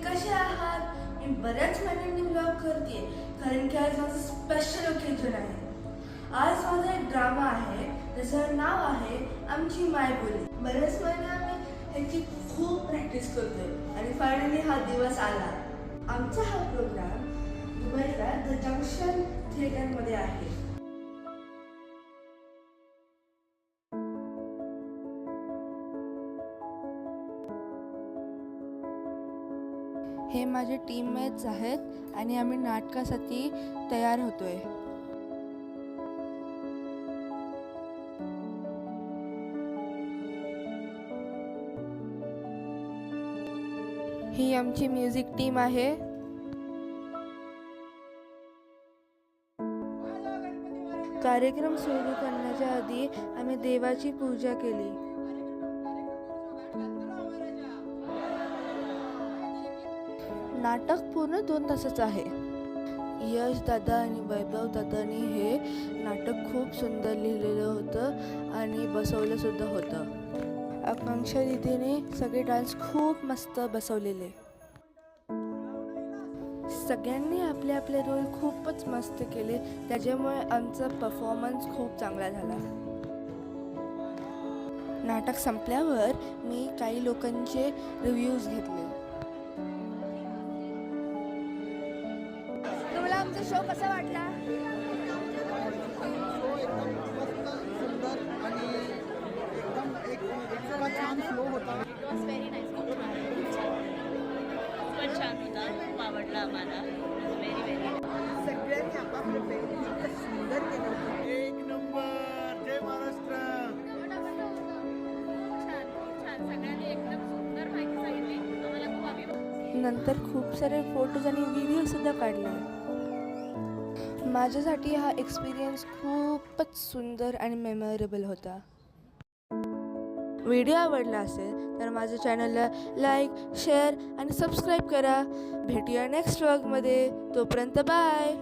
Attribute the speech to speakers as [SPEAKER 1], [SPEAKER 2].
[SPEAKER 1] कसे आहात? मी बऱ्याच महिन्यांनी ब्लॉग करते कारण की आज माझं स्पेशल ओकेजन आहे. आज माझा एक ड्रामा आहे त्याचं नाव आहे आमची मायबोली. बऱ्याच महिने आम्ही ह्याची खूप प्रॅक्टिस करतोय आणि फायनली हा दिवस आला. आमचा हा प्रोग्राम दुबईला द जंक्शन थिएटरमध्ये आहे. हे माझे टीममेट्स आहेत आणि आम्ही नाटकासाठी तयार होतोय. ही आमची म्युझिक टीम आहे. कार्यक्रम सुरू करण्याच्या आधी आम्ही देवाची पूजा केली. नाटक पूर्ण 2 तासाचं आहे. यश दादा आणि वैभव दादानी हे नाटक खूप सुंदर लिहिलेलं होतं आणि बसवलं सुद्धा होतं. आकांक्षा दीदीने सगळे डान्स खूप मस्त बसवलेले. सगळ्यांनी आपले आपले रोल खूपच मस्त केले, त्याच्यामुळे आमचा परफॉर्मन्स खूप चांगला झाला. नाटक संपल्यावर मी काही लोकांचे रिव्ह्यूज घेतले. तुम्हाला आमचा शो कसा वाटला?
[SPEAKER 2] छान फ्लो होता.
[SPEAKER 3] Very nice. खूप छान होता. खूप आवडला आम्हाला. व्हेरी व्हेरी
[SPEAKER 2] सगळ्यांनी आपापले पेन इतकं सुंदर केलं होतं. एक नंबर. जय महाराष्ट्र.
[SPEAKER 3] छान छान. सगळ्यांनी एकदम सुंदर माहिती सांगितली. आम्हाला खूप अभिमान.
[SPEAKER 1] नंतर खूप सारे फोटोज आणि व्हिडिओ सुद्धा काढले. माझ्यासाठी हा एक्सपिरियन्स खूपच सुंदर आणि मेमोरेबल होता. व्हिडिओ आवडला असेल तर माझ्या चॅनलला लाईक, शेअर आणि सबस्क्राईब करा. भेटूया नेक्स्ट व्लॉगमध्ये. तोपर्यंत बाय.